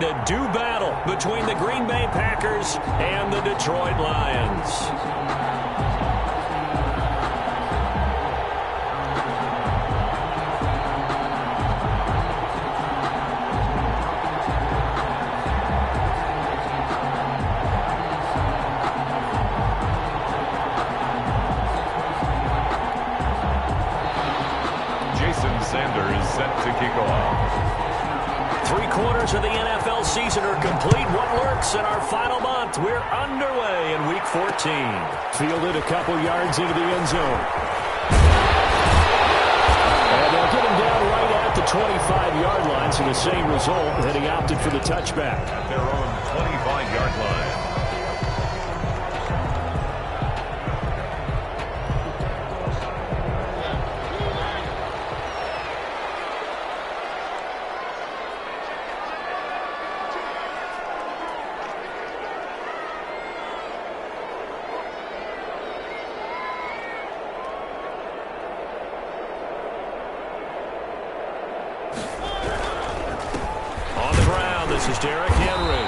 The do battle between the Green Bay Packers and the Detroit Lions. Sanders set to kick off. 3/4 of the NFL season are complete. What lurks in our final month? We're underway in Week 14. Fielded a couple yards into the end zone. And they'll get him down right at the 25-yard line, so the same result that he opted for the touchback. At their own 25-yard line. This is Derrick Henry.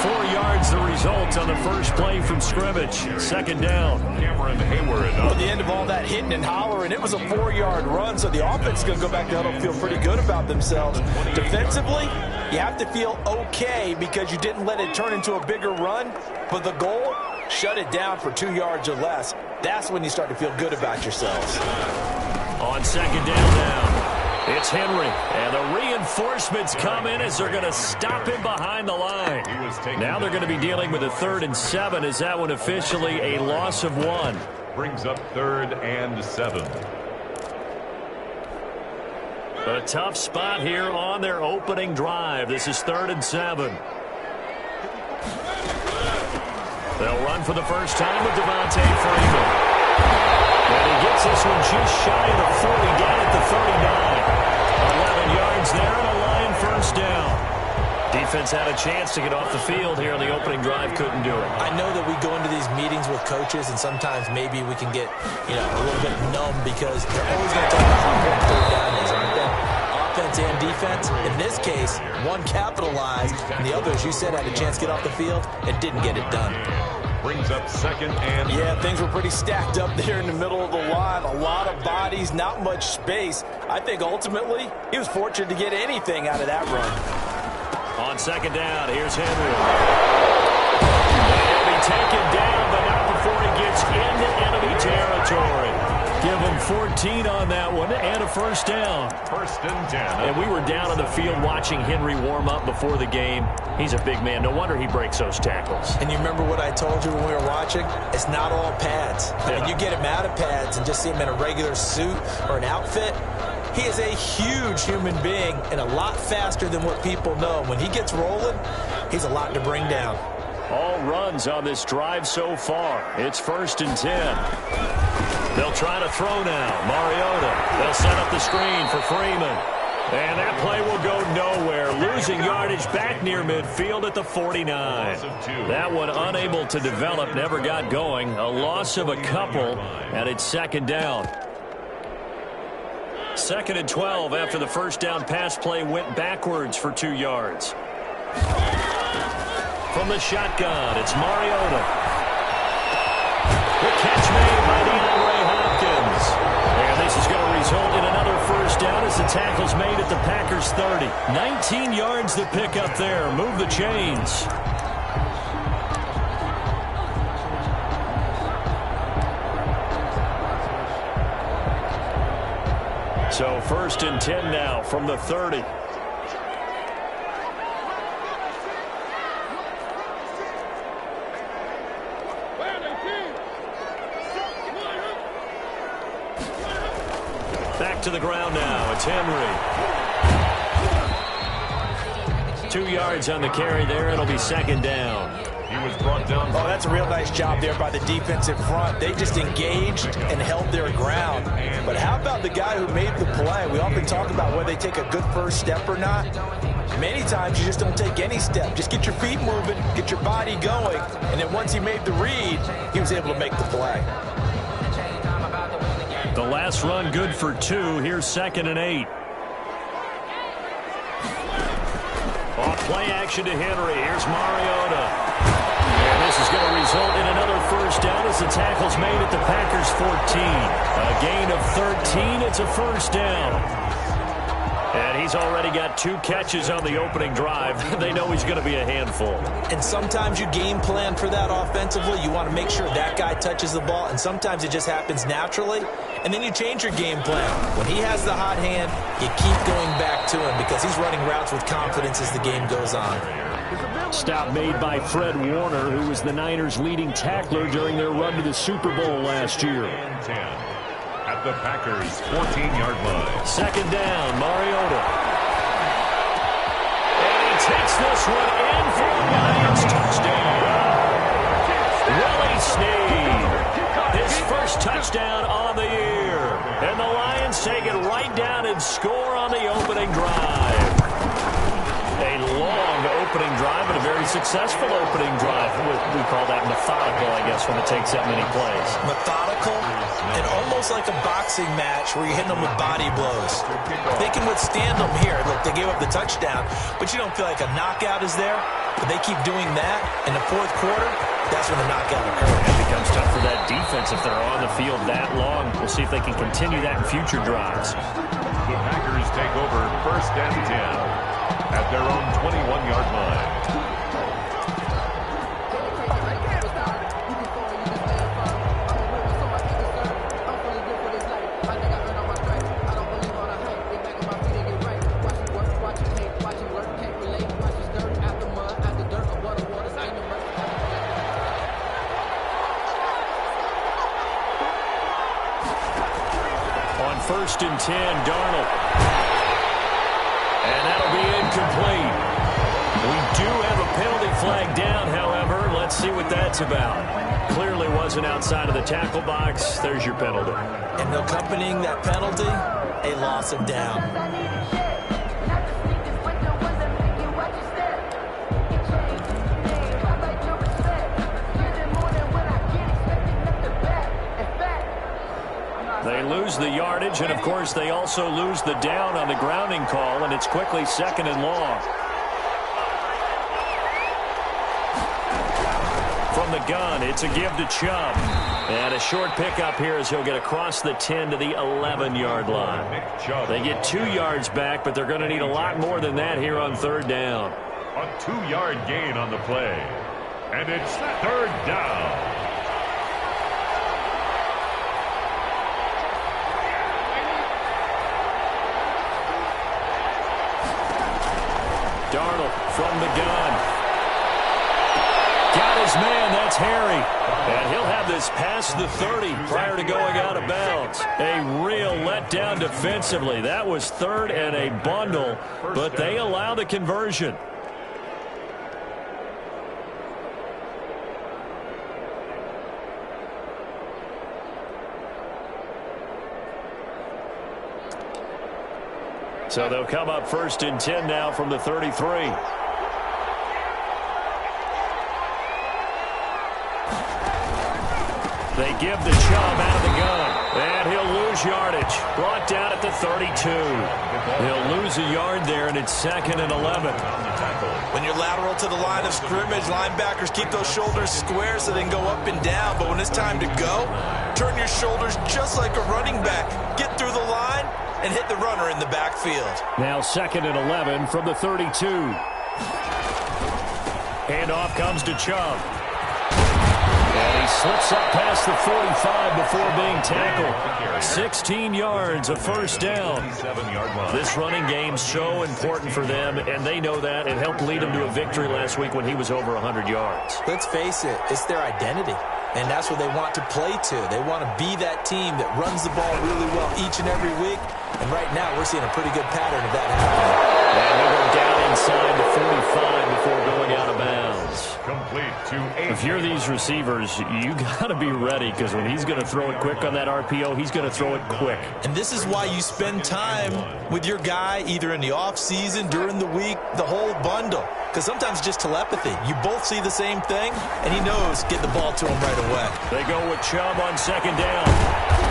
4 yards the result on the first play from scrimmage. Second down. Cameron Hayward. At the end of all that hitting and hollering, it was a 4-yard run, so the offense is going to go back to huddle and feel pretty good about themselves. Defensively, you have to feel okay because you didn't let it turn into a bigger run, but the goal, shut it down for 2 yards or less. That's when you start to feel good about yourselves. On second down now. It's Henry, and the reinforcements come in as they're going to stop him behind the line. Now they're going to be dealing with a 3rd and 7. Is that one officially a loss of 1? Brings up 3rd and 7. A tough spot here on their opening drive. This is 3rd and 7. They'll run for the first time with Devontae Freeman. And he gets this one just shy of the 40, down at the 39. 11 yards there and a line first down. Defense had a chance to get off the field here on the opening drive, couldn't do it. I know that we go into these meetings with coaches, and sometimes maybe we can get, a little bit numb because they're always going to talk about how important 3rd down is, aren't they? Offense and defense. In this case, one capitalized, and the other, as you said, had a chance to get off the field and didn't get it done. Brings up 2nd and... Yeah, things were pretty stacked up there in the middle of the line. A lot of bodies, not much space. I think ultimately he was fortunate to get anything out of that run. On second down, here's Henry. He'll be taken down, but not before he gets into enemy territory. Give him 14 on that one and a first down. 1st and 10. And we were down on the field watching Henry warm up before the game. He's a big man. No wonder he breaks those tackles. And you remember what I told you when we were watching? It's not all pads. I mean, you get him out of pads and just see him in a regular suit or an outfit. He is a huge human being and a lot faster than what people know. When he gets rolling, he's a lot to bring down. All runs on this drive so far. It's 1st and 10. They'll try to throw now. Mariota. They'll set up the screen for Freeman. And that play will go nowhere. Losing yardage back near midfield at the 49. That one unable to develop, never got going. A loss of a couple, and it's second down. 2nd and 12 after the first down pass play went backwards for 2 yards. From the shotgun, it's Mariota. The catch made by DeAndre Hopkins. And this is going to result in another first down as the tackle's made at the Packers' 30. 19 yards to pick up there. Move the chains. So 1st and 10 now from the 30. Back to the ground now. It's Henry. 2 yards on the carry there. It'll be second down. He was brought down. Oh, that's a real nice job there by the defensive front. They just engaged and held their ground. But how about the guy who made the play? We often talk about whether they take a good first step or not. Many times you just don't take any step. Just get your feet moving, get your body going, and then once he made the read, he was able to make the play. The last run good for 2. Here's 2nd and 8. Off Play action to Henry. Here's Mariota. And this is going to result in another first down as the tackle's made at the Packers' 14. A gain of 13. It's a first down. And he's already got 2 catches on the opening drive. They know he's going to be a handful. And sometimes you game plan for that offensively. You want to make sure that guy touches the ball, and sometimes it just happens naturally. And then you change your game plan. When he has the hot hand, you keep going back to him because he's running routes with confidence as the game goes on. Stop made by Fred Warner, who was the Niners' leading tackler during their run to the Super Bowl last year. At the Packers' 14-yard line. Second down, Mariota. And he takes this one in for a Lions touchdown. Willie Snead, his first touchdown on the year. And the Lions take it right down and score on the opening drive. A long opening drive, but a very successful opening drive. We call that methodical, I guess, when it takes that many plays. Methodical and almost like a boxing match where you're hitting them with body blows. They can withstand them here. Look, they gave up the touchdown, but you don't feel like a knockout is there. But they keep doing that in the fourth quarter. That's when the knockout occurs. It becomes tough for that defense if they're on the field that long. We'll see if they can continue that in future drives. The Packers take over first and 10. At their own 21-yard line. On first and 10, Darnold. And that'll be incomplete. We do have a penalty flag down, however. Let's see what that's about. Clearly wasn't outside of the tackle box. There's your penalty. And accompanying that penalty, a loss of down. They lose the yardage, and, of course, they also lose the down on the grounding call, and it's quickly second and long. From the gun, it's a give to Chubb. And a short pickup here as he'll get across the 10 to the 11-yard line. They get 2 yards back, but they're going to need a lot more than that here on third down. A 2-yard gain on the play. And it's third down. Darnold from the gun. Got his man, that's Harry. And he'll have this past the 30 prior to going out of bounds. A real letdown defensively. That was third and a bundle, but they allow the conversion. So they'll come up first and 10 now from the 33. They give the Chubb out of the gun. And he'll lose yardage. Brought down at the 32. He'll lose a yard there, and it's second and 11. When you're lateral to the line of scrimmage, linebackers keep those shoulders square so they can go up and down. But when it's time to go, turn your shoulders just like a running back. Get through the line and hit the runner in the backfield. Now second and 11 from the 32. Handoff comes to Chubb. And he slips up past the 45 before being tackled. 16 yards, a first down. This running game so important for them, and they know that. It helped lead them to a victory last week when he was over 100 yards. Let's face it, it's their identity. And that's what they want to play to. They want to be that team that runs the ball really well each and every week. And right now, we're seeing a pretty good pattern of that happening. And they go down inside the 45 before going out of bounds. Complete to 8. If you're these receivers, you got to be ready, because when he's going to throw it quick on that RPO, he's going to throw it quick. And this is why you spend time with your guy either in the offseason, during the week, the whole bundle. Because sometimes it's just telepathy. You both see the same thing, and he knows get the ball to him right away. They go with Chubb on second down.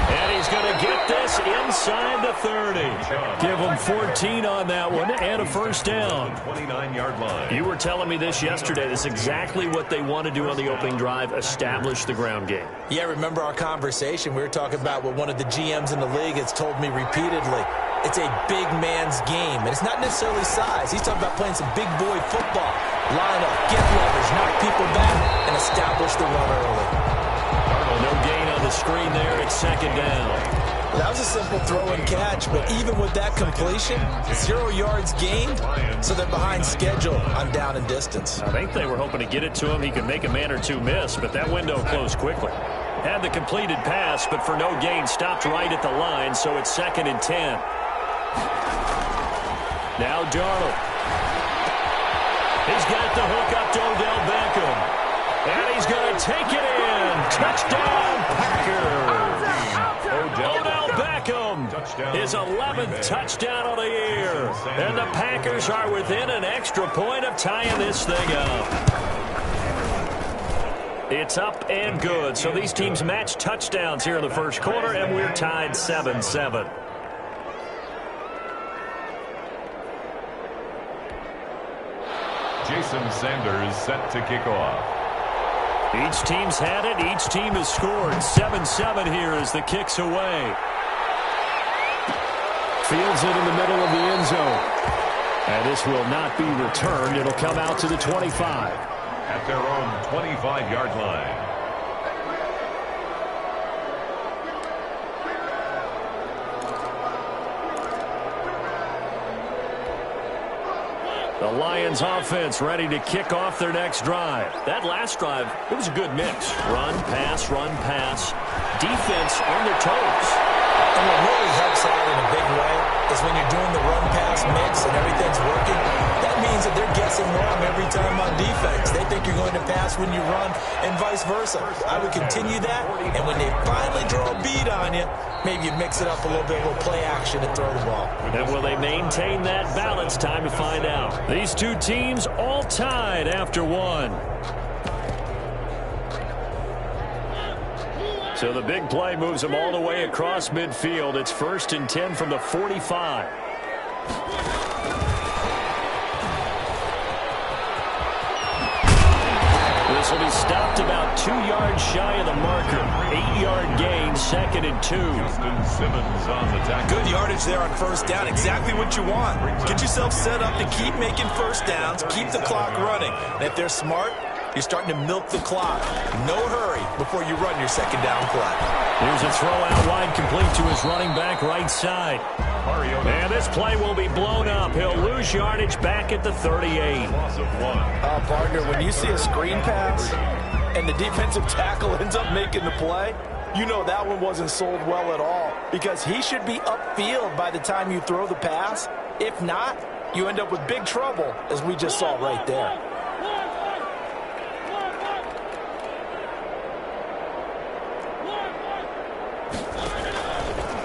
And he's going to get this inside the 30. Give him 14 on that one and a first down. 29-yard line. You were telling me this yesterday. That's exactly what they want to do on the opening drive, establish the ground game. Yeah, remember our conversation? We were talking about what one of the GMs in the league has told me repeatedly. It's a big man's game, and it's not necessarily size. He's talking about playing some big boy football. Line up, get leverage, knock people back, and establish the run early. No gain on the screen there. It's second down. Well, that was a simple throw and catch, but even with that completion, 0 yards gained, so they're behind schedule on down and distance. I think they were hoping to get it to him. He could make a man or two miss, but that window closed quickly. Had the completed pass, but for no gain, stopped right at the line, so it's 2nd and 10. Now Darnold. He's got the hook up to Odell Beckham. And he's going to take it in. Touchdown, Packers. Odell Beckham, his 11th touchdown of the year. And the Packers are within an extra point of tying this thing up. It's up and good. So these teams match touchdowns here in the first quarter, and we're tied 7-7. Jason Sanders set to kick off. Each team's had it. Each team has scored. 7-7 here as the kick's away. Fields it in the middle of the end zone. And this will not be returned. It'll come out to the 25. At their own 25-yard line. The Lions offense ready to kick off their next drive. That last drive, it was a good mix. Run, pass, defense on their toes. And what really helps out in a big way is when you're doing the run-pass mix and everything's working, that means that they're guessing wrong every time on defense. They think you're going to pass when you run and vice versa. I would continue that, and when they finally draw a beat on you, maybe you mix it up a little bit, a little play action and throw the ball. And will they maintain that balance? Time to find out. These two teams all tied after one. So the big play moves them all the way across midfield. It's 1st and 10 from the 45. This will be stopped about 2 yards shy of the marker. 8-yard gain, 2nd and 2. Justin Simmons on the tackle. Good yardage there on first down. Exactly what you want. Get yourself set up to keep making first downs, keep the clock running. And if they're smart, you're starting to milk the clock. No hurry before you run your second down play. Here's a throw out wide, complete to his running back right side. And this play will be blown up. He'll lose yardage back at the 38. Partner, when you see a screen pass and the defensive tackle ends up making the play, you know that one wasn't sold well at all, because he should be upfield by the time you throw the pass. If not, you end up with big trouble, as we just saw right there.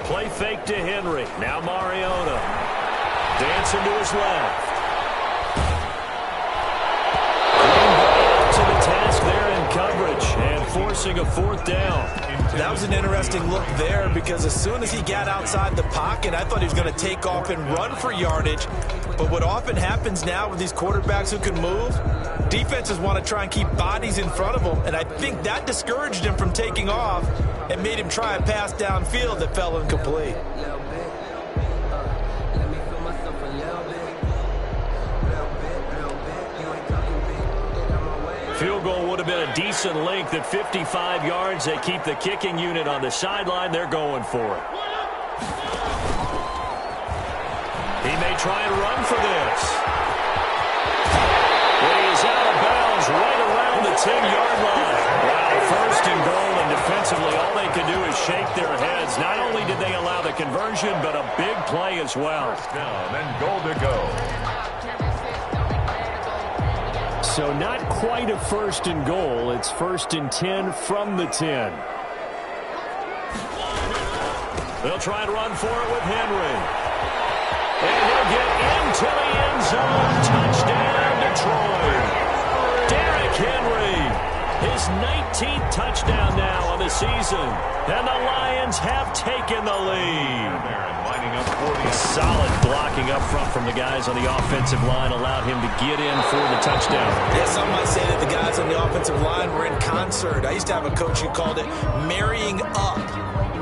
Play fake to Henry. Now Mariota. Dancing to his left. To the task there in coverage and forcing a 4th down. That was an interesting look there, because as soon as he got outside the pocket, I thought he was going to take off and run for yardage. But what often happens now with these quarterbacks who can move, defenses want to try and keep bodies in front of them, and I think that discouraged him from taking off and made him try a pass downfield that fell incomplete. Field goal would have been a decent length at 55 yards. They keep the kicking unit on the sideline. They're going for it. He may try and run for this. But he is out of bounds right around the 10-yard line. Wow, 1st and goal, and defensively all they can do is shake their heads. Not only did they allow the conversion, but a big play as well. Down and goal to go. So not quite a 1st and goal. It's 1st and 10 from the 10. They'll try and run for it with Henry. And he'll get into the end zone. Touchdown, Detroit. Derrick Henry, his his 19th touchdown now on the season. And the Lions have taken the lead. Lining up for the solid blocking up front from the guys on the offensive line allowed him to get in for the touchdown. Yeah, some might say that the guys on the offensive line were in concert. I used to have a coach who called it marrying up,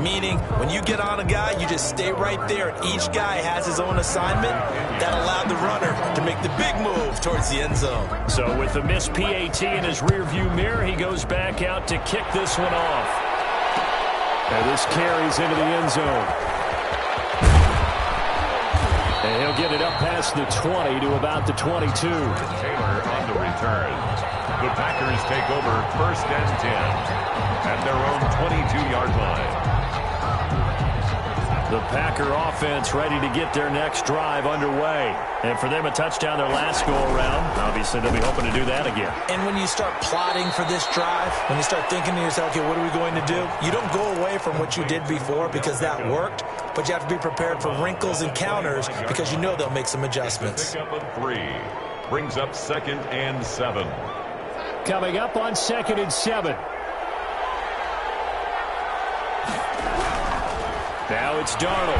meaning when you get on a guy, you just stay right there, and each guy has his own assignment. That allowed the runner to make the big move towards the end zone. So with the missed PAT in his rearview mirror, he goes back out to kick this one off. And this carries into the end zone. And he'll get it up past the 20 to about the 22. Taylor on the return. The Packers take over 1st and 10 at their own 22-yard line. The Packer offense ready to get their next drive underway. And for them, a touchdown their last go-around. Obviously, they'll be hoping to do that again. And when you start plotting for this drive, when you start thinking to yourself, okay, what are we going to do? You don't go away from what you did before because that worked, but you have to be prepared for wrinkles and counters because you know they'll make some adjustments. Pick up a 3. Brings up 2nd and 7. Coming up on 2nd and 7. Now it's Darnold.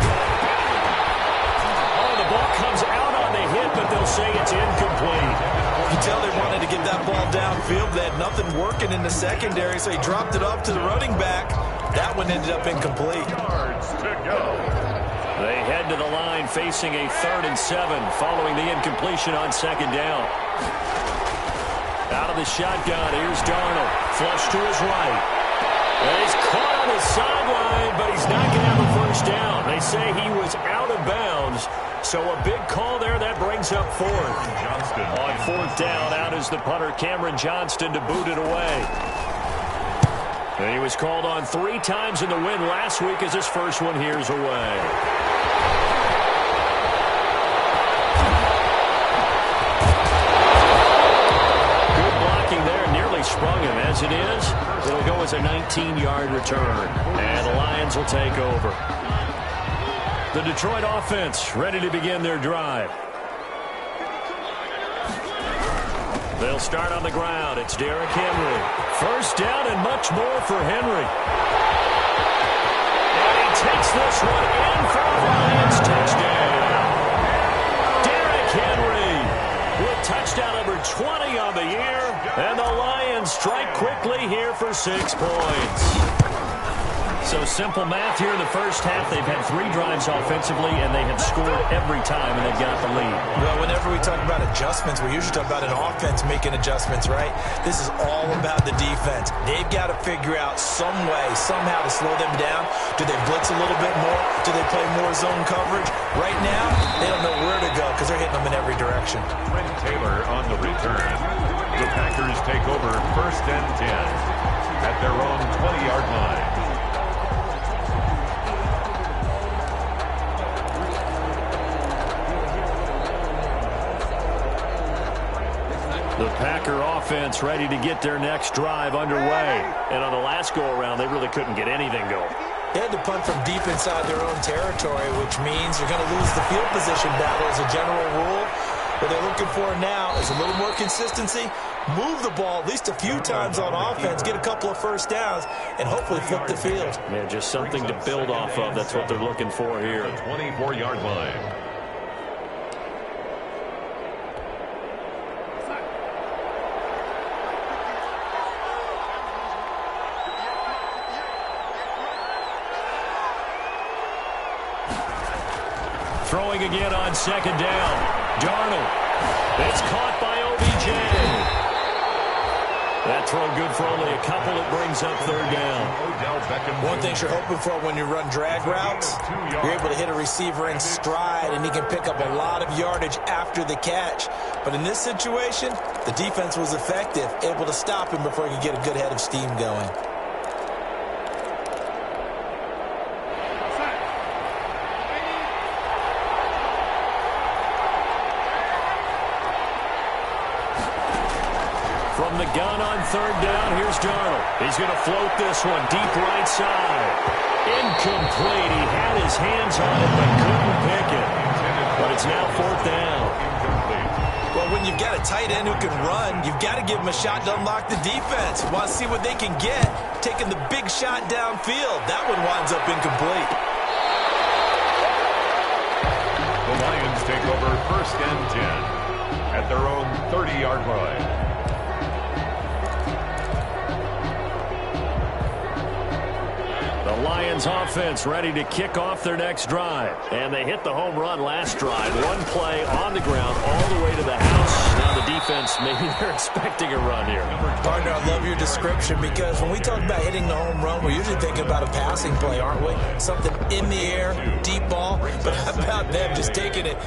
Oh, the ball comes out on the hit, but they'll say it's incomplete. You can tell they wanted to get that ball downfield. They had nothing working in the secondary, so he dropped it up to the running back. That one ended up incomplete. Yards to go. They head to the line facing a 3rd and 7 following the incompletion on 2nd down. Out of the shotgun, here's Darnold. Flush to his right. And he's caught on the sideline, but he's not going to have a first down. They say he was out of bounds. So a big call there. That brings up 4th. Johnston. On 4th down, out is the punter, Cameron Johnston, to boot it away. And he was called on 3 times in the win last week as his first one here's away. Good blocking there. Nearly sprung him. As it is, it'll go as a 19-yard return. And the Lions will take over. The Detroit offense ready to begin their drive. They'll start on the ground. It's Derrick Henry. First down and much more for Henry. And he takes this one in for a Lions touchdown. Derrick Henry with touchdown number 20 on the year. And the Lions strike quickly here for 6 points. So simple math here in the first half. They've had 3 drives offensively, and they have scored every time, and they've got the lead. Well, whenever we talk about adjustments, we usually talk about an offense making adjustments, right? This is all about the defense. They've got to figure out some way, somehow to slow them down. Do they blitz a little bit more? Do they play more zone coverage? Right now, they don't know where to go because they're hitting them in every direction. Trent Taylor on the return. The Packers take over 1st and 10 at their own 20-yard line. The Packer offense ready to get their next drive underway. And on the last go-around, they really couldn't get anything going. They had to punt from deep inside their own territory, which means you're going to lose the field position battle as a general rule. What they're looking for now is a little more consistency, move the ball at least a few times on offense, get a couple of first downs, and hopefully flip the field. Yeah, just something to build off of. That's what they're looking for here. 24-yard line. Throwing again on 2nd down. Darnold. It's caught by OBJ. That throw good for only a couple. It brings up 3rd down. One thing you're hoping for when you run drag routes, you're able to hit a receiver in stride, and he can pick up a lot of yardage after the catch. But in this situation, the defense was effective, able to stop him before he could get a good head of steam going. From the gun on 3rd down, here's Darnold. He's going to float this one deep right side. Incomplete. He had his hands on it, but couldn't pick it. But it's now 4th down. Well, when you you've got a tight end who can run, you've got to give him a shot to unlock the defense. Want to see what they can get, taking the big shot downfield. That one winds up incomplete. The Lions take over 1st and 10 at their own 30-yard line. The Lions offense ready to kick off their next drive. And they hit the home run last drive. One play on the ground all the way to the house. Now the defense, maybe they're expecting a run here. Partner, I love your description because when we talk about hitting the home run, we're usually thinking about a passing play, aren't we? Something in the air, deep ball. But how about them just taking it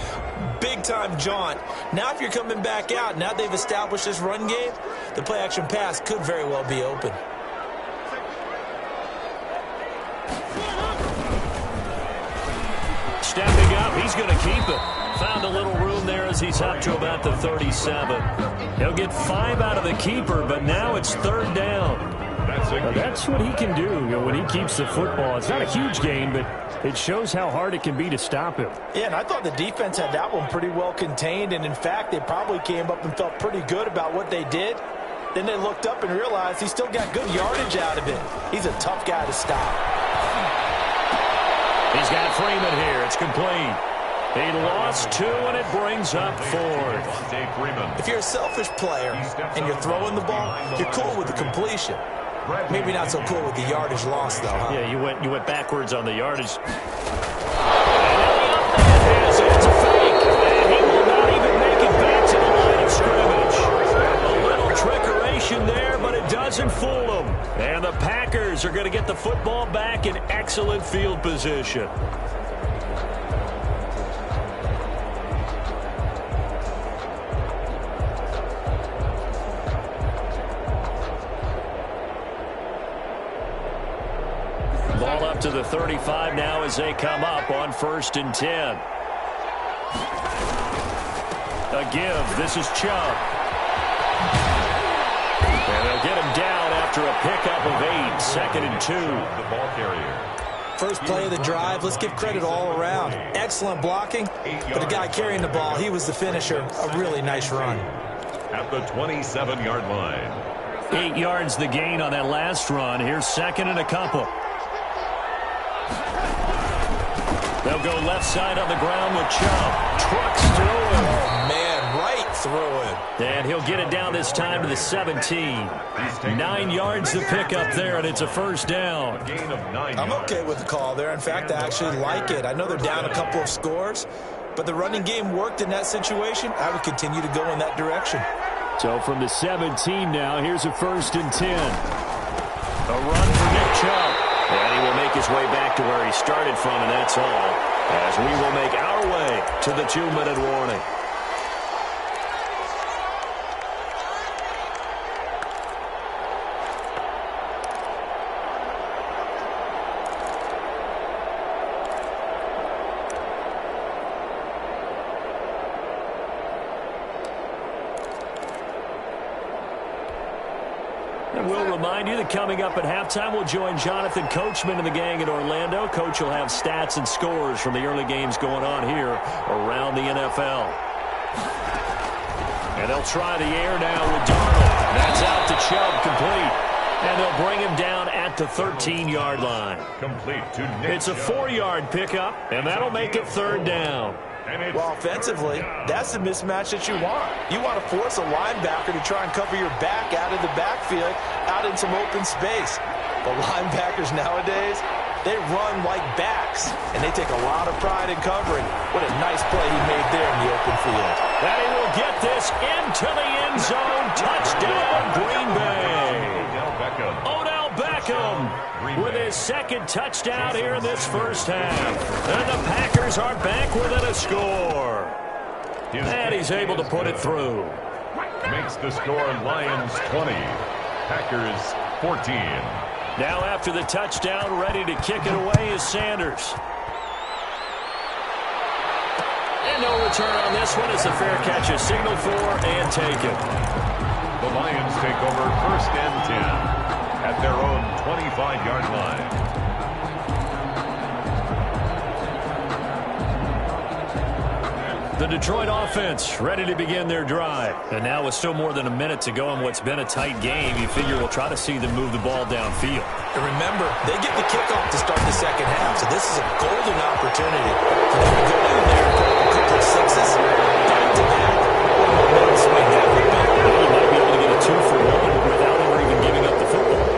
big-time jaunt? Now if you're coming back out, now they've established this run game, the play-action pass could very well be open. Stepping up, he's going to keep it. Found a little room there as he's up to about the 37. He'll get 5 out of the keeper, but now it's 3rd down. That's what he can do when he keeps the football. It's not a huge gain, but it shows how hard it can be to stop him. Yeah, and I thought the defense had that one pretty well contained, and in fact, they probably came up and felt pretty good about what they did. Then they looked up and realized he still got good yardage out of it. He's a tough guy to stop. He's got Freeman here. It's complete. He lost 2, and it brings up 4th. If you're a selfish player and you're throwing the ball, you're cool with the completion. Maybe not so cool with the yardage loss, though, huh? Yeah, you went backwards on the yardage. It's a fake, and he will not even make it back to the line of scrimmage. A little trickeration there, but it doesn't fool him. And the Packers are going to get the football back in excellent field position. Ball up to the 35 now as they come up on 1st and 10. A give. This is Chubb. And they'll get him down after a pickup of 8. 2nd and 2. The ball carrier. First play of the drive, let's give credit all around. Excellent blocking, but the guy carrying the ball, he was the finisher. A really nice run. At the 27-yard line. 8 yards the gain on that last run. Here's 2nd and a couple. They'll go left side on the ground with Chubb. Trucks through him. Oh, man, right through him. And he'll get it down this time to the 17. 9 yards to pick up there, and it's a 1st down. I'm okay with the call there. In fact, I actually like it. I know they're down a couple of scores, but the running game worked in that situation. I would continue to go in that direction. So from the 17 now, here's a 1st and 10. A run for Nick Chubb. And he will make his way back to where he started from, and that's all, as we will make our way to the 2-minute warning. And we'll remind you that coming up at halftime, we'll join Jonathan Coachman and the gang in Orlando. Coach will have stats and scores from the early games going on here around the NFL. And they'll try the air now with Darnold. That's out to Chubb, complete. And they'll bring him down at the 13-yard line. Complete to Nick It's a 4-yard pickup, and that'll make it 3rd down. Well, offensively, that's the mismatch that you want. You want to force a linebacker to try and cover your back out of the backfield, out in some open space. The linebackers nowadays, they run like backs, and they take a lot of pride in covering. What a nice play he made there in the open field. And he will get this into the end zone. Touchdown, Green Bay. Odell Beckham with his 2nd touchdown here in this 1st half. And the Packers are back within a score. And he's able to put it through. Makes the score Lions 20, Packers 14. Now after the touchdown, ready to kick it away is Sanders. And no return on this one as the fair catch is signaled for and taken. The Lions take over 1st and 10 at their own 25-yard line. The Detroit offense ready to begin their drive. And now with still more than a minute to go in what's been a tight game, you figure we'll try to see them move the ball downfield. And remember, they get the kickoff to start the second half, so this is a golden opportunity for them to go down there and put up a couple of sixes. Back to back. What a swing that would be. Well, you might be able to get a 2-for-1 without ever even giving up the football.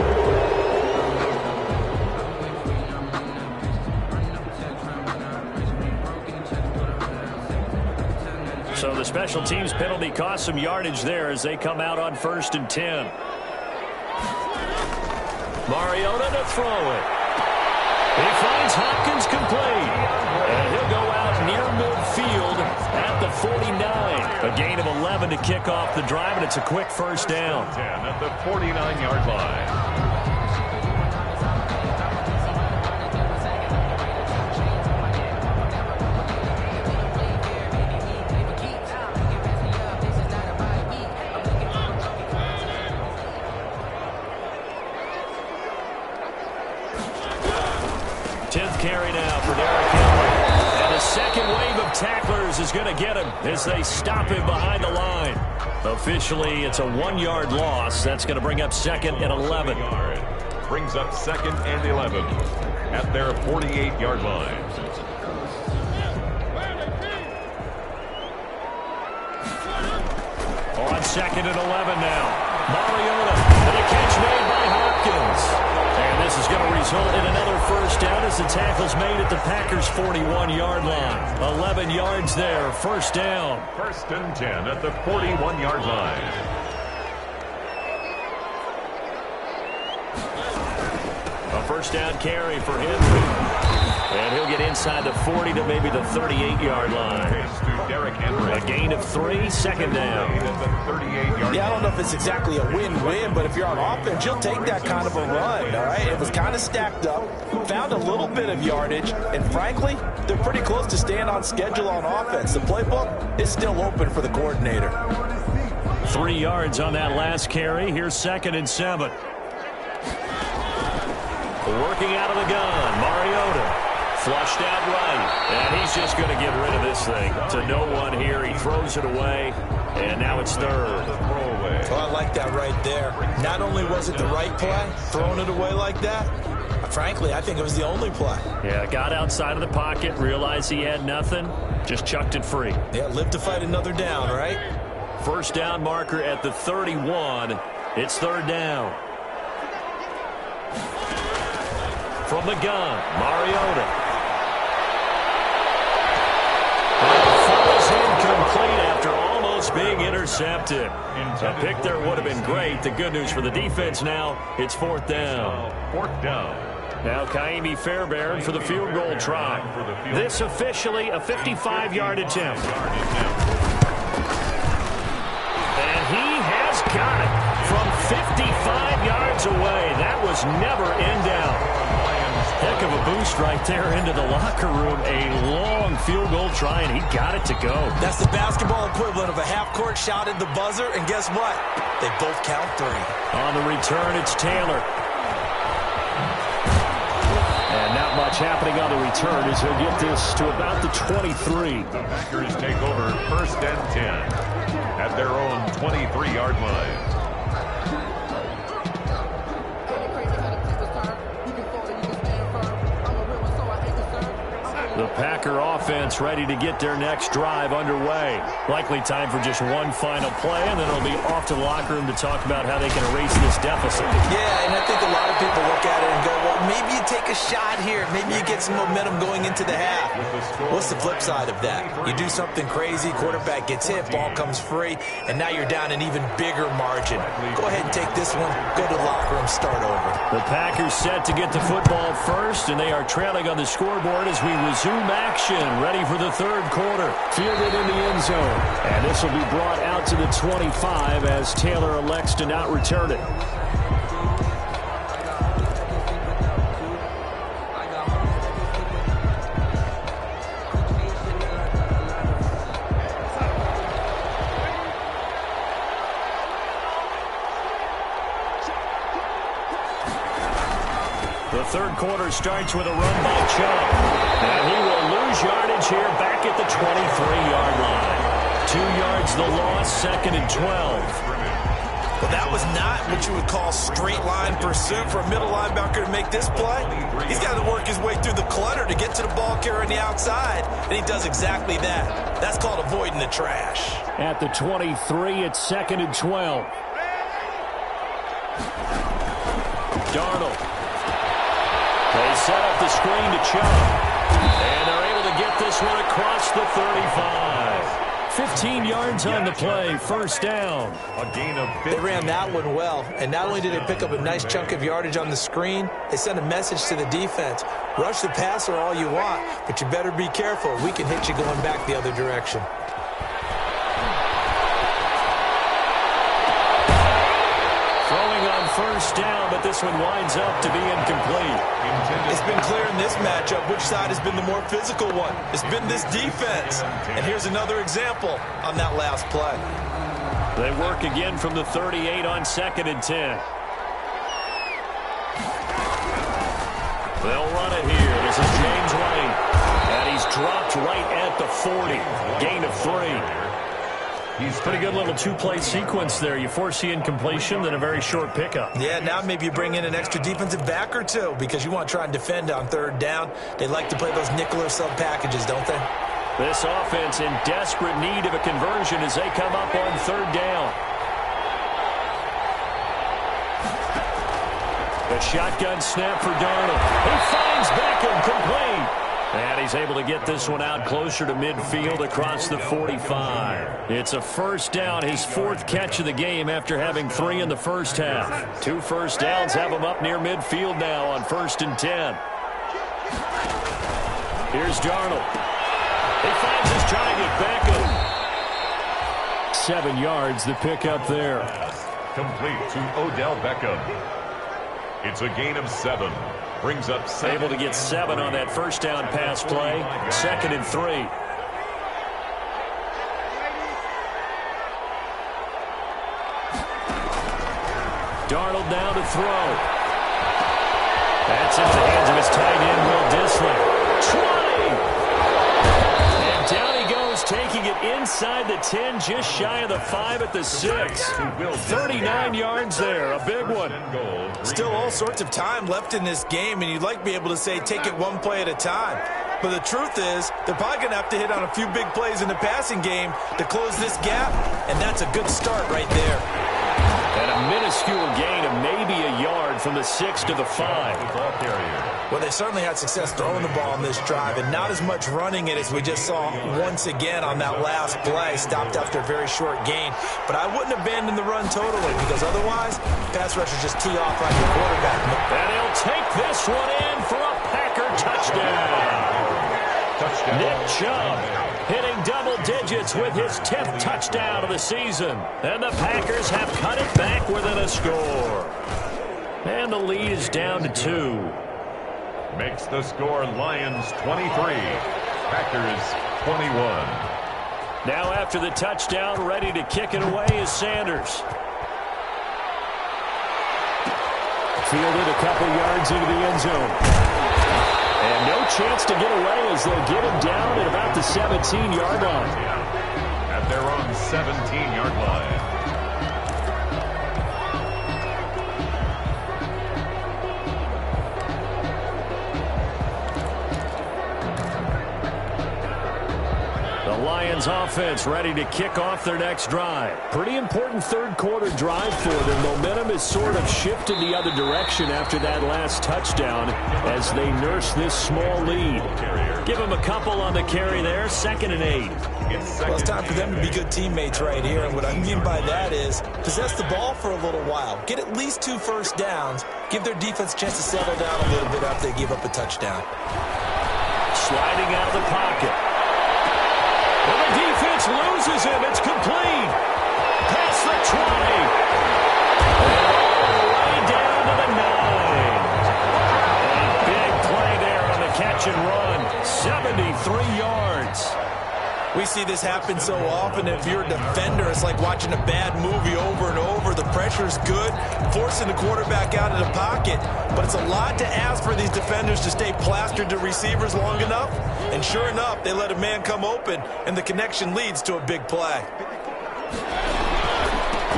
So the special teams penalty cost some yardage there as they come out on 1st and 10. Mariota to throw it. He finds Hopkins complete. And he'll go out near midfield at the 49. A gain of 11 to kick off the drive, and it's a quick first down. 10 at the 49-yard line. 10th carry now for Derrick Henry. And the second wave of tacklers is going to get him as they stop him behind the line. Officially, it's a 1-yard loss. That's going to bring up 2nd and 11. Brings up 2nd and 11 at their 48-yard line. On 2nd and 11 now. Mariota, and a catch made by Hopkins. And this is going to result in another first down as the tackle's made at the Packers' 41-yard line. 11 yards there, first down. 1st and 10 at the 41-yard line. A first down carry for Henry. And he'll get inside the 40 to maybe the 38-yard line. A gain of 3, 2nd down. Yeah, I don't know if it's exactly a win-win, but if you're on offense, you'll take that kind of a run, all right? It was kind of stacked up, found a little bit of yardage, and frankly, they're pretty close to staying on schedule on offense. The playbook is still open for the coordinator. 3 yards on that last carry. Here's 2nd and 7. Working out of the gun, Mariota. Flushed out right, and he's just going to get rid of this thing. To no one here, he throws it away, and now it's 3rd. Oh, I like that right there. Not only was it the right play, throwing it away like that, frankly, I think it was the only play. Yeah, got outside of the pocket, realized he had nothing, just chucked it free. Yeah, live to fight another down, right? First down marker at the 31. It's 3rd down. From the gun, Mariota. Falls incomplete after almost being intercepted. A pick there would have been great. The good news for the defense now, it's 4th down. 4th down. Now Kaimi Fairbairn for the field goal try. This officially a 55-yard attempt. And he has got it from 55 yards away. That was never in doubt. Heck of a boost right there into the locker room. A long field goal try, and he got it to go. That's the basketball equivalent of a half-court shot at the buzzer, and guess what? They both count 3. On the return, it's Taylor. And not much happening on the return as he'll get this to about the 23. The Packers take over 1st and 10 at their own 23-yard line. The Packer offense ready to get their next drive underway. Likely time for just one final play, and then it'll be off to the locker room to talk about how they can erase this deficit. Yeah, and I think a lot of people look at it and go, well, maybe you take a shot here. Maybe you get some momentum going into the half. What's the flip side of that? You do something crazy, quarterback gets hit, ball comes free, and now you're down an even bigger margin. Go ahead and take this one, go to the locker room, start over. The Packers set to get the football first, and they are trailing on the scoreboard as we resume action, ready for the 3rd quarter. Fielded in the end zone. And this will be brought out to the 25 as Taylor elects to not return it. The 3rd quarter starts with a run by Chubb. And he will lose lose yardage here back at the 23-yard line. 2 yards the loss, 2nd and 12. Well, that was not what you would call straight line pursuit for a middle linebacker to make this play. He's got to work his way through the clutter to get to the ball carrier on the outside, and he does exactly that. That's called avoiding the trash. At the 23, it's 2nd and 12. Darnold. They set up the screen to Chubb, and they're able to get this one across the 35. 15 yards on the play, 1st down. A gain of 50. They ran that one well, and not only did they pick up a nice chunk of yardage on the screen, they sent a message to the defense. Rush the passer all you want, but you better be careful. We can hit you going back the other direction. Throwing on 1st down, but this one winds up to be incomplete. It's been clear in this matchup which side has been the more physical one. It's been this defense. And here's another example on that last play. They work again from the 38 on 2nd and 10. They'll run it here. This is James White. And he's dropped right at the 40. Gain of 3. He's pretty good little two-play sequence there. You force the incompletion, then a very short pickup. Yeah, now maybe you bring in an extra defensive back or two because you want to try and defend on 3rd down. They like to play those nickel or sub packages, don't they? This offense in desperate need of a conversion as they come up on 3rd down. A shotgun snap for Darnold. He finds Beckham, complete. And he's able to get this one out closer to midfield across the 45. It's a 1st down, his 4th catch of the game after having 3 in the 1st half. 2 first downs have him up near midfield now on 1st and 10. Here's Darnold. He finds his target, Beckham. 7 yards, the pickup there. Complete to Odell Beckham. It's a gain of 7. Brings up 7. Able to get 7 on that 1st down pass play. 2nd and 3. Darnold now to throw. That's into the hands of his tight end, Will Dissly. 20! And down he goes, taking it inside the 10, just shy of the 5 at the 6. 39 yards there, a big one. Still all sorts of time left in this game, and you'd like to be able to say take it one play at a time. But the truth is, they're probably going to have to hit on a few big plays in the passing game to close this gap, and that's a good start right there. And a minuscule gain of maybe a yard from the 6 to the 5. Well, they certainly had success throwing the ball on this drive, and not as much running it as we just saw once again on that last play. Stopped after a very short gain. But I wouldn't abandon the run totally, because otherwise, pass rushers just tee off on your quarterback. And he'll take this one in for a Packer touchdown. Nick Chubb hitting double digits with his 10th touchdown of the season. And the Packers have cut it back within a score. And the lead is down to 2. Makes the score Lions 23, Packers 21. Now after the touchdown, ready to kick it away is Sanders. Fielded a couple yards into the end zone. And no chance to get away as they'll get him down at about the 17-yard line. At their own 17-yard line. The Lions offense ready to kick off their next drive. Pretty important 3rd quarter drive for them. Momentum has sort of shifted the other direction after that last touchdown as they nurse this small lead. Give them a couple on the carry there, 2nd and 8. Well, it's time for them to be good teammates right here. And what I mean by that is possess the ball for a little while. Get at least 2 first downs. Give their defense a chance to settle down a little bit after they give up a touchdown. Sliding out of the pocket. Well, the defense loses him. It's complete. Past the 20. And all the way down to the 9. A big play there on the catch and run. 73 yards. We see this happen so often. If you're a defender, it's like watching a bad movie over and over. The pressure pressure is good, forcing the quarterback out of the pocket. But it's a lot to ask for these defenders to stay plastered to receivers long enough. And sure enough, they let a man come open, and the connection leads to a big play.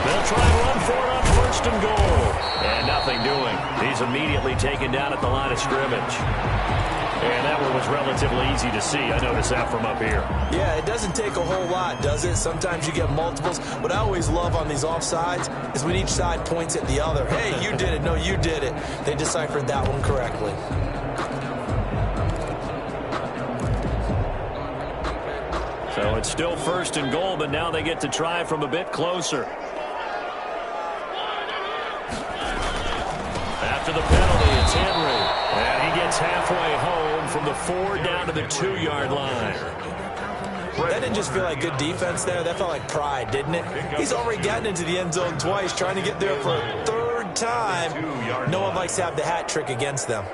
They'll try and run for it on first and goal. And nothing doing. He's immediately taken down at the line of scrimmage. And that one was relatively easy to see. I noticed that from up here. Yeah, it doesn't take a whole lot, does it? Sometimes you get multiples. What I always love on these offsides is when each side points at the other. Hey, you did it. No, you did it. They deciphered that one correctly. So it's still first and goal, but now they get to try from a bit closer. After the penalty, it's Henry. And he gets halfway home from the 4 down to the 2-yard line. That didn't just feel like good defense there. That felt like pride, didn't it? He's already gotten into the end zone twice, trying to get there for a 3rd time. No one likes to have the hat trick against them.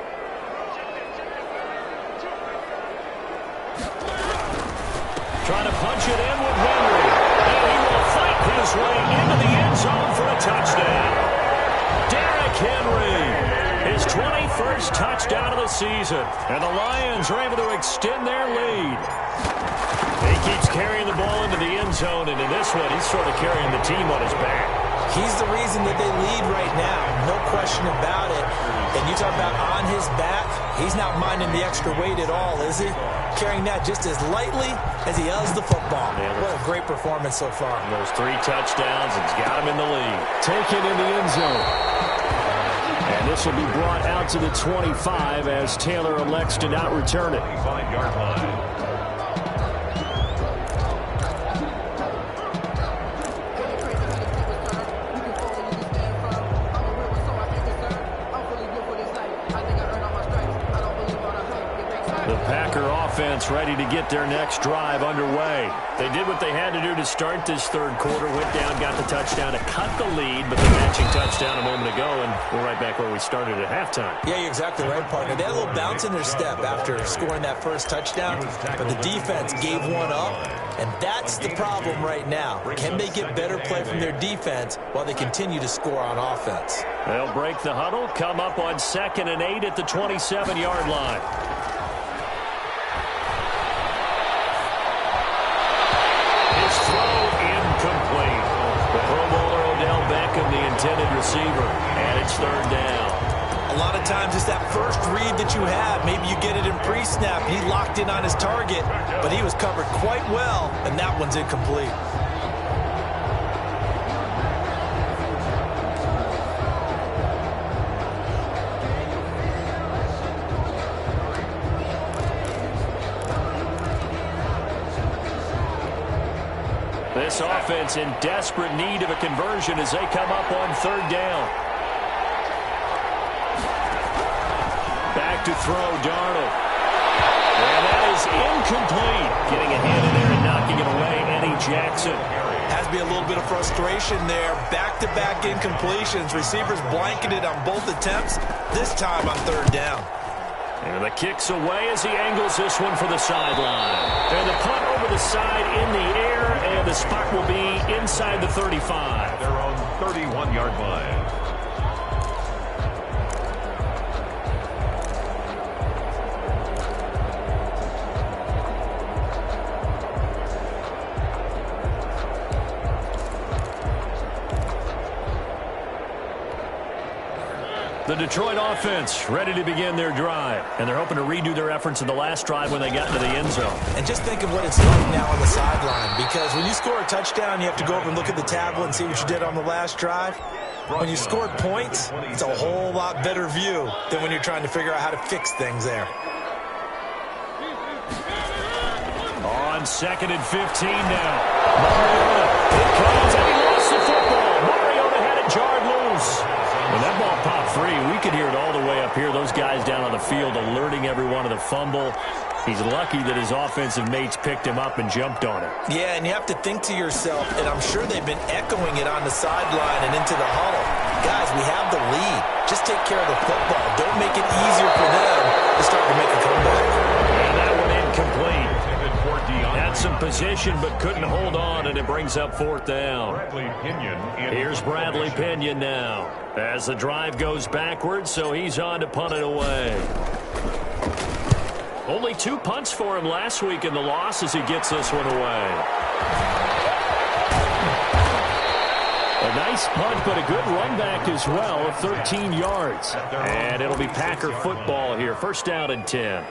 Trying to punch it in with Henry. And he will fight his way into the end zone for a touchdown. Derrick Henry. His 21st touchdown of the season. And the Lions are able to extend their lead. He keeps carrying the ball into the end zone, and in this one, he's sort of carrying the team on his back. He's the reason that they lead right now. No question about it. And you talk about on his back, he's not minding the extra weight at all, is he? Carrying that just as lightly as he does the football. What a great performance so far. Those 3 touchdowns, it's got him in the lead. Taken in the end zone. And this will be brought out to the 25 as Taylor elects to not return it. 5-yard line. Offense ready to get their next drive underway. They did what they had to do to start this 3rd quarter. Went down, got the touchdown to cut the lead, but the matching touchdown a moment ago, and we're right back where we started at halftime. Yeah, you're exactly right, partner. They had a little bounce in their step after scoring that first touchdown, but the defense gave one up, and that's the problem right now. Can they get better play from their defense while they continue to score on offense? They'll break the huddle, come up on 2nd and 8 at the 27-yard line. The intended receiver, and it's 3rd down. A lot of times it's that first read that you have. Maybe you get it in pre-snap. He locked in on his target, but he was covered quite well, and that one's incomplete. This offense in desperate need of a conversion as they come up on 3rd down. Back to throw, Darnold. And that is incomplete. Getting a hand in there and knocking it away, Eddie Jackson. Has to be a little bit of frustration there. Back-to-back incompletions. Receivers blanketed on both attempts, this time on 3rd down. And the kick's away as he angles this one for the sideline. And the punt over the side in the air, and the spot will be inside the 35. Their own 31-yard line. The Detroit offense ready to begin their drive, and they're hoping to redo their efforts in the last drive when they got into the end zone. And just think of what it's like now on the sideline, because when you score a touchdown, you have to go over and look at the tablet and see what you did on the last drive. When you scored points, it's a whole lot better view than when you're trying to figure out how to fix things there. On 2nd and 15 now. Mariota, it comes, and he lost the football. Mariota had it jarred loose. When that ball popped free, we could hear it all the way up here. Those guys down on the field alerting everyone of the fumble. He's lucky that his offensive mates picked him up and jumped on it. Yeah, and you have to think to yourself, and I'm sure they've been echoing it on the sideline and into the huddle. Guys, we have the lead. Just take care of the football. Don't make it easier for them to start to make a comeback. And that one incomplete. That's some position but couldn't hold on, and it brings up fourth down. Here's Bradley Pinion now as the drive goes backwards, so he's on to punt it away. Only 2 punts for him last week in the loss as he gets this one away. A nice punt, but a good run back as well of 13 yards. And it'll be Packer football here. First down and 10.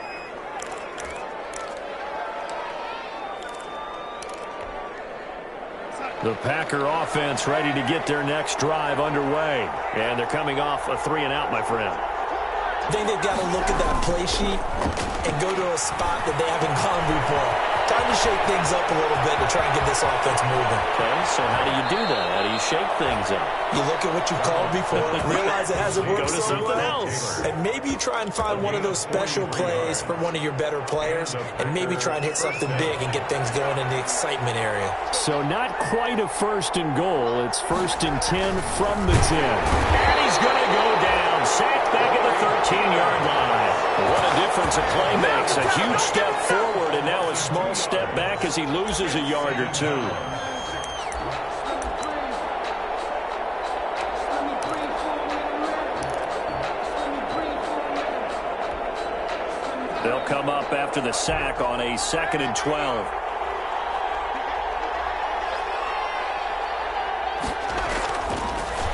The Packer offense ready to get their next drive underway. And they're coming off a 3-and-out, my friend. I think they've got to look at that play sheet and go to a spot that they haven't gone before. Time to shake things up a little bit to try and get this offense moving. Okay, so how do you do that? How do you shake things up? You look at what you've called before, realize it hasn't worked Go to so something well, else. and maybe you try and find one of those special plays for one of your better players, and maybe try and hit something big and get things going in the excitement area. So not quite a first and goal. It's first and 10 from the 10. And he's going to go down. Sacked back at the 13-yard line. What a difference a play makes. A huge step forward and now a small step back as he loses a yard or two. They'll come up after the sack on a 2nd and 12.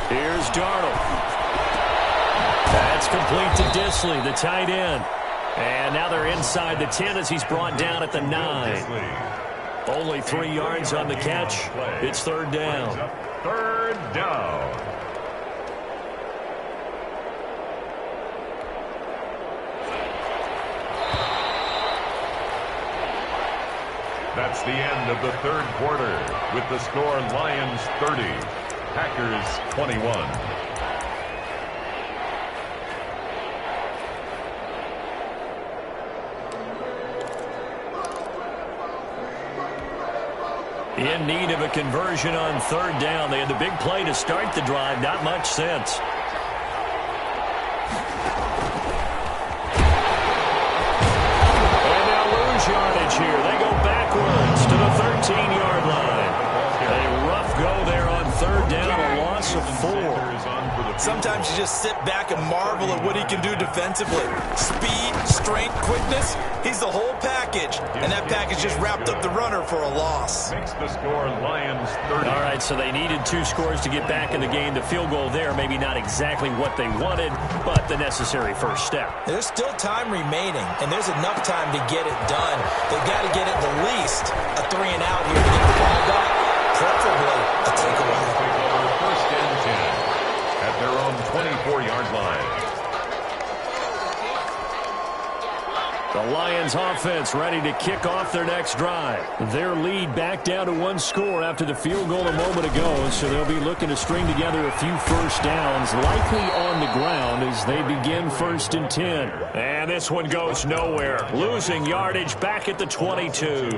Here's Darnold. That's complete to Disley, the tight end. And now they're inside the 10 as he's brought down at the 9. Only 3 yards on the catch. It's third down. Third down. That's the end of the third quarter with the score Lions 30, Packers 21. In need of a conversion on third down. They had the big play to start the drive. Not much sense. And they'll lose yardage here. They go backwards to the 13-yard line. A rough go there on third down. A loss of 4. Sometimes you just sit back and marvel at what he can do defensively. Speed, strength, quickness. He's the whole package. And that package just wrapped up the runner for a loss. Makes the score Lions 30. All right, so they needed 2 scores to get back in the game. The field goal there, maybe not exactly what they wanted, but the necessary first step. There's still time remaining, and there's enough time to get it done. They've got to get at the least a 3-and-out here to get the ball back, preferably a takeaway. First and 10 at their own 24-yard line. The Lions offense ready to kick off their next drive. Their lead back down to 1 score after the field goal a moment ago, so they'll be looking to string together a few first downs, likely on the ground as they begin first and 10. And this one goes nowhere. Losing yardage back at the 22.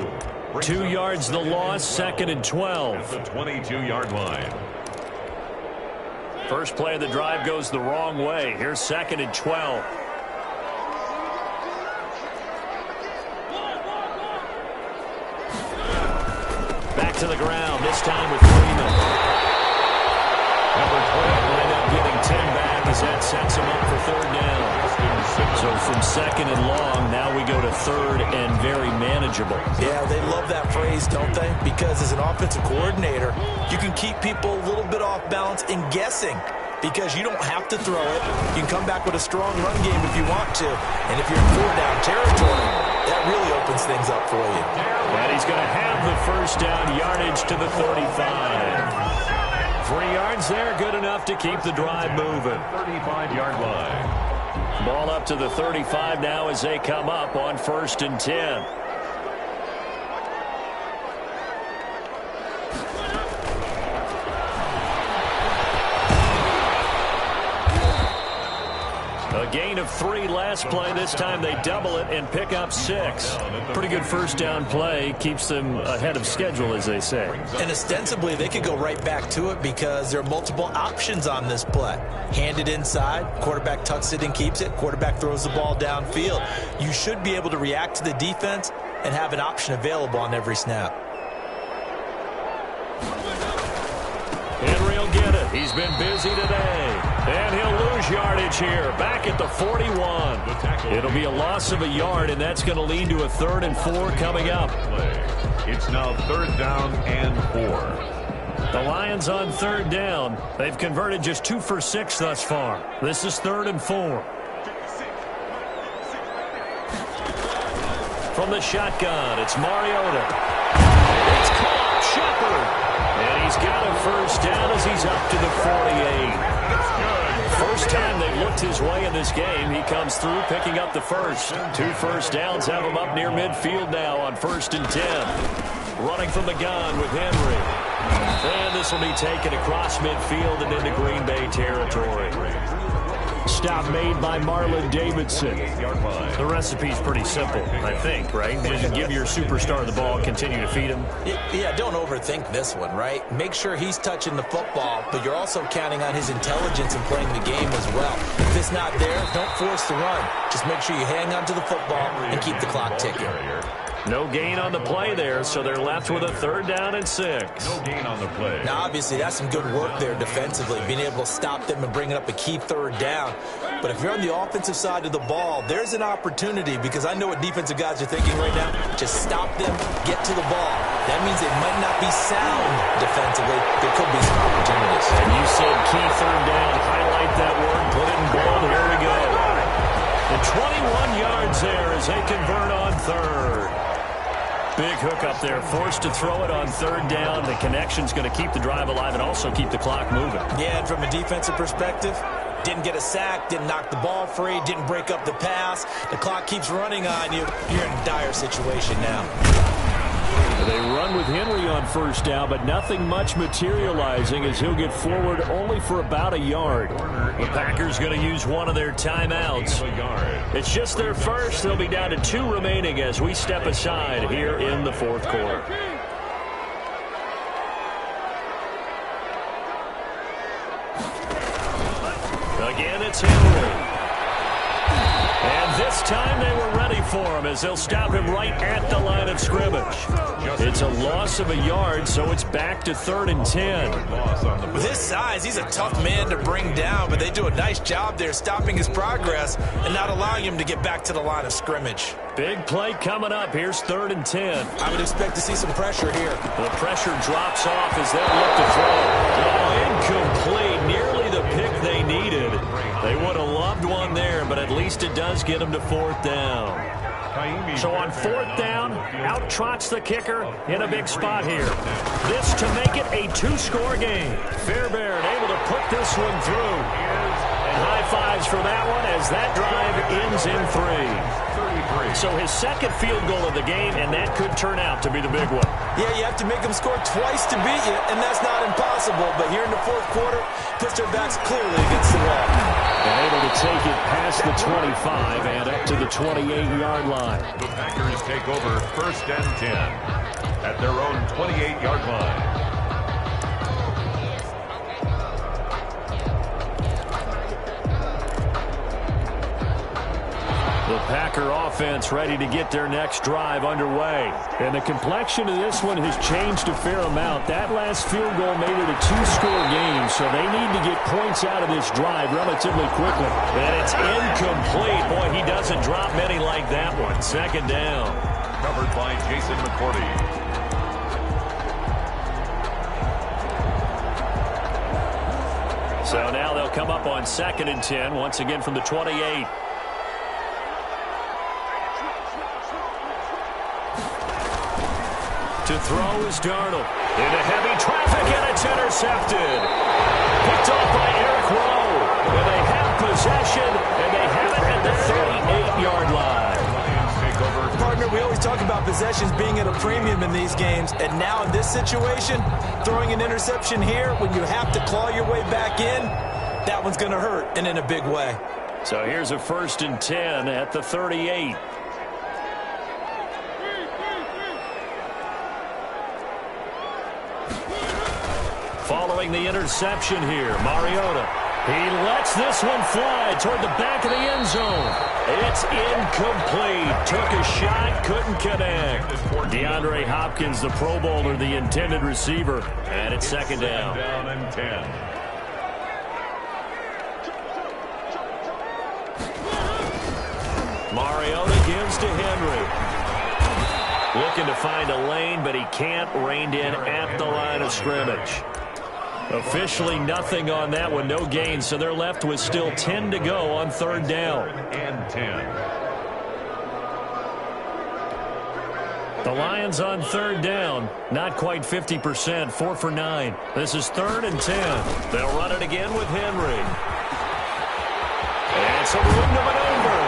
2 yards the loss, 2nd and 12. The 22-yard line. First play of the drive goes the wrong way. Here's 2nd and 12. Back to the ground, this time with Freeman. Number 12 wind up getting 10 back as that sets him up for third down. So from 2nd and long, now we go to 3rd and very manageable. Yeah, they love that phrase, don't they? Because as an offensive coordinator, you can keep people a little bit off balance and guessing because you don't have to throw it. You can come back with a strong run game if you want to. And if you're in 4-down territory, that really opens things up for you. And he's going to have the first down, yardage to the 35. 3 yards there, good enough to keep the drive moving. 35-yard line. Ball up to the 35 now as they come up on 1st and 10. A gain of 3 last play. This time they double it and pick up 6. Pretty good first down play. Keeps them ahead of schedule, as they say. And ostensibly, they could go right back to it because there are multiple options on this play. Hand it inside, quarterback tucks it and keeps it, quarterback throws the ball downfield. You should be able to react to the defense and have an option available on every snap. Henry will get it. He's been busy today. And he'll lose yardage here. Back at the 41. It'll be a loss of a yard, and that's going to lead to a 3rd and 4 coming up. It's now 3rd down and 4. The Lions on 3rd down. They've converted just 2 for 6 thus far. This is 3rd and 4. From the shotgun, it's Mariota. It's caught. Shepard. And he's got a 1st down as he's up to the 48. First time they've looked his way in this game, he comes through picking up the 1st. 2 first downs have him up near midfield now on 1st and 10. Running from the gun with Henry. And this will be taken across midfield and into Green Bay territory. Stop made by Marlon Davidson. The recipe's pretty simple, I think, right? Just give your superstar the ball, continue to feed him. Yeah, don't overthink this one, right? Make sure he's touching the football, but you're also counting on his intelligence in playing the game as well. If it's not there, don't force the run. Just make sure you hang on to the football and keep the clock ticking. No gain on the play there, so they're left with a 3rd down and 6. No gain on the play. Now, obviously, that's some good work there defensively, being able to stop them and bringing up a key 3rd down. But if you're on the offensive side of the ball, there's an opportunity, because I know what defensive guys are thinking right now. Just stop them, get to the ball. That means they might not be sound defensively. There could be some opportunities. And you said key 3rd down. Highlight that word. Put it in bold. Here we go. The 21 yards there as they convert on 3rd. Big hook up there, forced to throw it on 3rd down. The connection's going to keep the drive alive and also keep the clock moving. Yeah, and from a defensive perspective, didn't get a sack, didn't knock the ball free, didn't break up the pass. The clock keeps running on you. You're in a dire situation now. They run with Henry on 1st down, but nothing much materializing as he'll get forward only for about a yard. The Packers going to use one of their timeouts. It's just their first. They'll be down to 2 remaining as we step aside here in the 4th quarter. Again, it's Henry. And this time they were ready for him as they'll stop him right at the line of scrimmage. It's a loss of a yard, so it's back to 3rd and 10. With his size, he's a tough man to bring down, but they do a nice job there stopping his progress and not allowing him to get back to the line of scrimmage. Big play coming up. Here's 3rd and 10. I would expect to see some pressure here. The pressure drops off as they'll look to throw. Oh, incomplete. Nearly the pick they needed. They would have loved one there, but at least it does get them to 4th down. So on 4th down, out trots the kicker in a big spot here. This to make it a 2-score game. Fairbairn able to put this one through. And high fives for that one as that drive ends in 3. So his 2nd field goal of the game, and that could turn out to be the big one. Yeah, you have to make them score twice to beat you, and that's not impossible. But here in the 4th quarter, puts their backs clearly against the wall. And able to take it past the 25 and up to the 28-yard line. The Packers take over 1st and 10 at their own 28-yard line. The Packer offense ready to get their next drive underway. And the complexion of this one has changed a fair amount. That last field goal made it a 2-score game, so they need to get points out of this drive relatively quickly. And it's incomplete. Boy, he doesn't drop many like that one. 2nd down. Covered by Jason McCourty. So now they'll come up on 2nd and 10, once again from the 28. To throw is Darnold. Into heavy traffic, and it's intercepted. Picked off by Eric Rowe. And they have possession, and they have it at the 38-yard line. Partner, we always talk about possessions being at a premium in these games, and now in this situation, throwing an interception here when you have to claw your way back in, that one's going to hurt, and in a big way. So here's a 1st and 10 at the 38. Following the interception here, Mariota. He lets this one fly toward the back of the end zone. It's incomplete. Took a shot, couldn't connect. DeAndre Hopkins, the Pro Bowler, the intended receiver. And it's second down. Down and 10. Mariota gives to Henry. Looking to find a lane, but he can't. Reined in at the line of scrimmage. Officially nothing on that one, no gain, so they're left with still 10 to go on third down. And 10. The Lions on third down, not quite 50%, 4 for 9. This is 3rd and 10. They'll run it again with Henry. And some room to maneuver.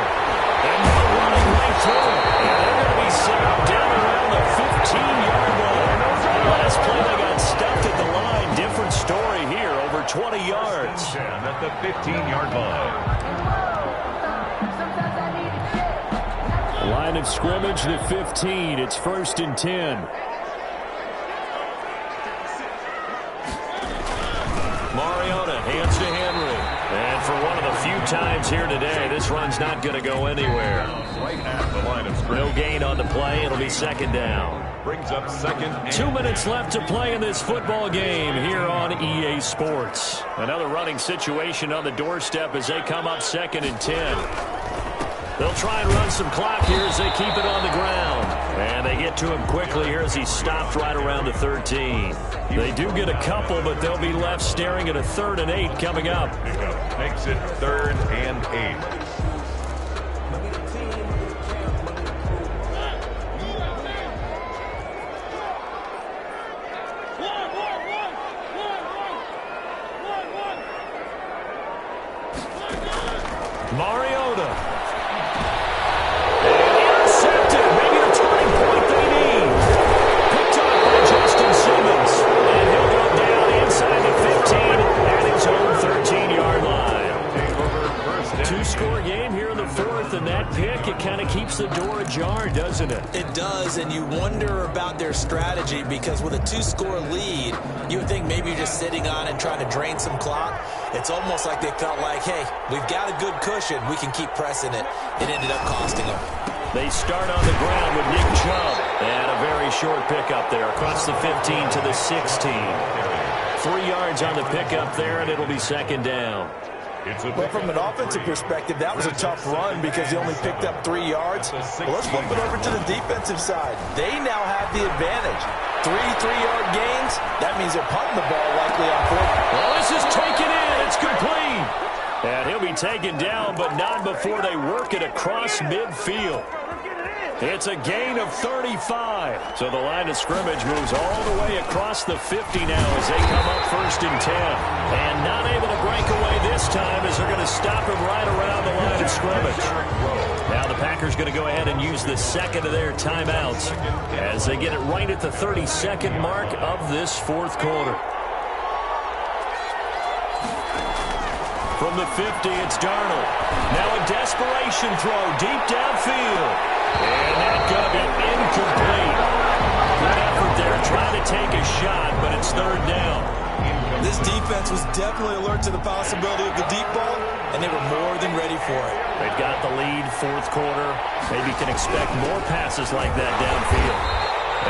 And they're running right through it. And they're going to be set down around the 15-yard line. Last play they got stuffed at the line. Different story here, over 20 yards. At the 15-yard line. Line of scrimmage, the 15. It's 1st and 10. Mariota hands to Henry. And for one of the few times here today, this run's not going to go anywhere. Right at the line of scrimmage. No gain on the play. It'll be second down. Brings up second. 2 minutes left to play in this football game here on EA Sports. Another running situation on the doorstep as they come up 2nd and 10. They'll try and run some clock here as they keep it on the ground. And they get to him quickly here as he stopped right around the 13. They do get a couple, but they'll be left staring at a 3rd and 8 coming up. Makes it 3rd and 8. Mariota. Intercepted. Maybe the turning point they need. Picked up by Justin Simmons. And he'll go down inside the 15 at his own 13-yard line. Two-score game here in the 4th, and that pick, it kind of keeps the door ajar, doesn't it? It does, and you wonder about their strategy because with a 2-score lead, you would think maybe you're just sitting on and trying to drain some clock. It's almost like they felt like, hey, we've got a good cushion. We can keep pressing it. It ended up costing them. They start on the ground with Nick Chubb. And a very short pickup there across the 15 to the 16. 3 yards on the pickup there, and it'll be second down. But from an offensive perspective, that was a tough run because he only picked up 3 yards. Well, let's flip it over to the defensive side. They now have the advantage. 3 3-yard gains, that means they're punting the ball likely on 4th. Well, this is taken in. It's complete. And he'll be taken down, but not before they work it across midfield. It's a gain of 35. So the line of scrimmage moves all the way across the 50 now as they come up 1st and 10. And not able to break away this time as they're going to stop him right around the line of scrimmage. Now the Packers going to go ahead and use the second of their timeouts as they get it right at the 32nd mark of this 4th quarter. From the 50, it's Darnold. Now a desperation throw deep downfield. And that's going to be incomplete. Good effort there, trying to take a shot, but it's 3rd down. This defense was definitely alert to the possibility of the deep ball, and they were more than ready for it. They've got the lead, 4th quarter. Maybe can expect more passes like that downfield.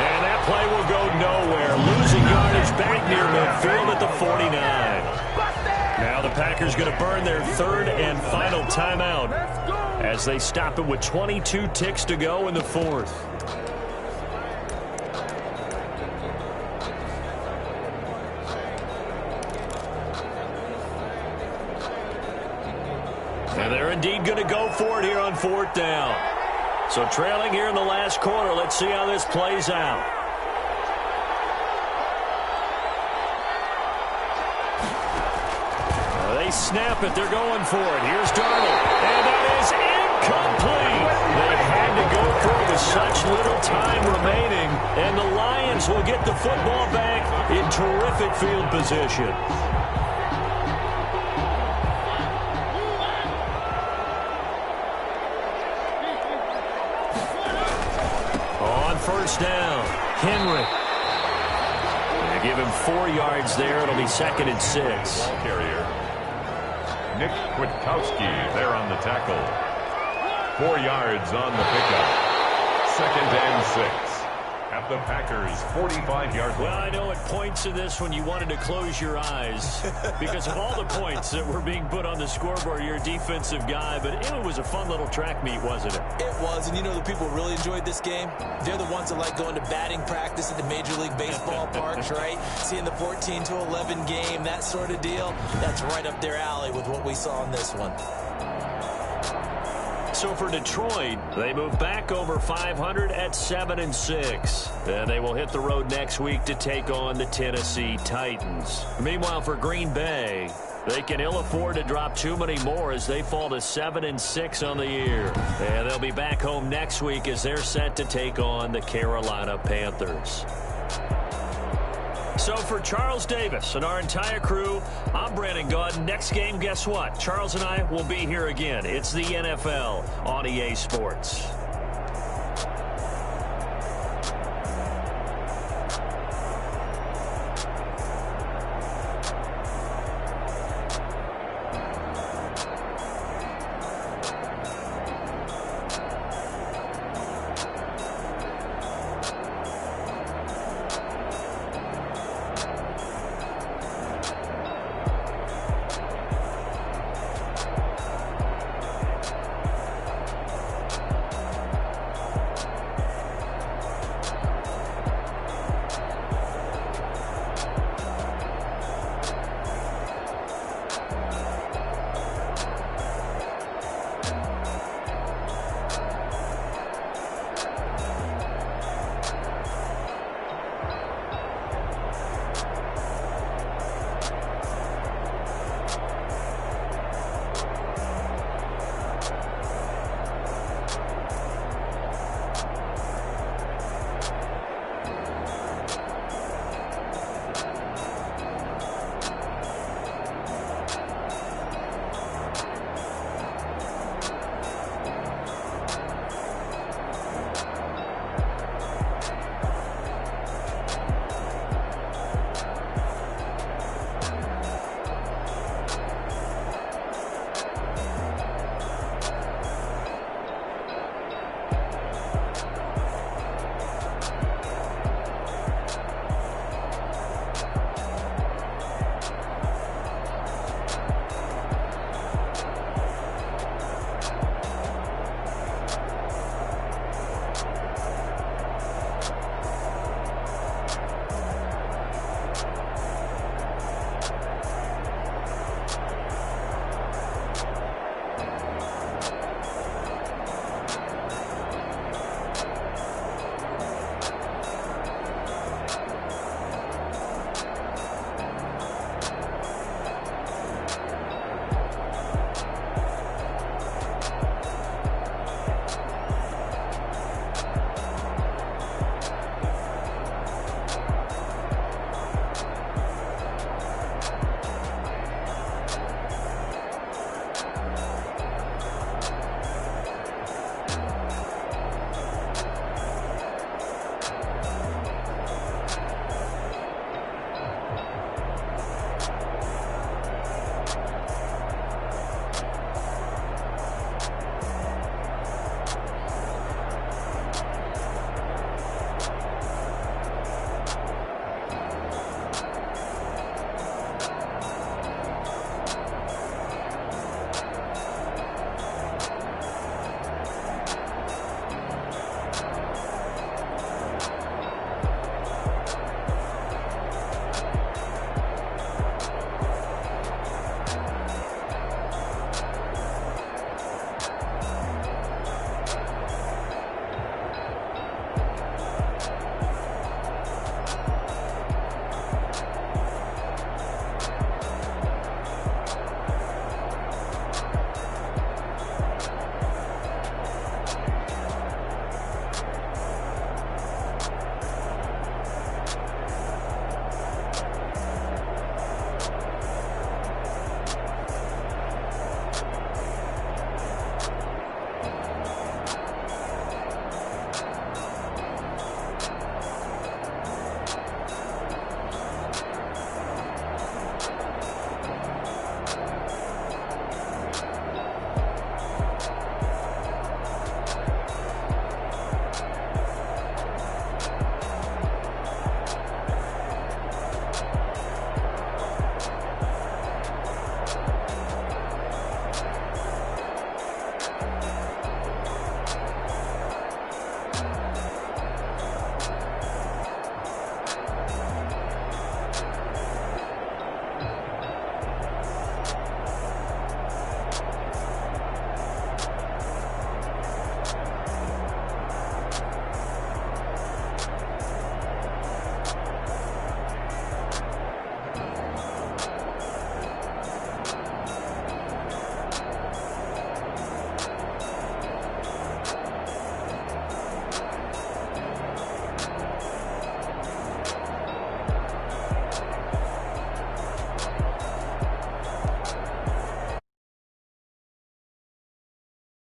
And that play will go nowhere. Losing yardage back near midfield at the 49. Now the Packers going to burn their 3rd and final timeout as they stop it with 22 ticks to go in the 4th. And they're indeed going to go for it here on 4th down. So trailing here in the last quarter, let's see how this plays out. They snap it. They're going for it. Here's Darnold. And that is incomplete. They had to go for it with such little time remaining. And the Lions will get the football back in terrific field position. On 1st down, Henry. They give him 4 yards there. It'll be 2nd and 6. Carrier. Nick Kwiatkowski there on the tackle. 4 yards on the pickup. 2nd and 6. At the Packers' 45-yard line. Well, I know at points in this one you wanted to close your eyes because of all the points that were being put on the scoreboard. You're a defensive guy, but it was a fun little track meet, wasn't it? It was, and you know the people really enjoyed this game? They're the ones that like going to batting practice at the Major League Baseball parks, right? Seeing the 14-11 game, that sort of deal. That's right up their alley with what we saw in this one. So for Detroit, they move back over 500 at 7-6. And they will hit the road next week to take on the Tennessee Titans. Meanwhile, for Green Bay, they can ill afford to drop too many more as they fall to 7-6 on the year. And they'll be back home next week as they're set to take on the Carolina Panthers. So for Charles Davis and our entire crew, I'm Brandon Gaudin. Next game, guess what? Charles and I will be here again. It's the NFL on EA Sports.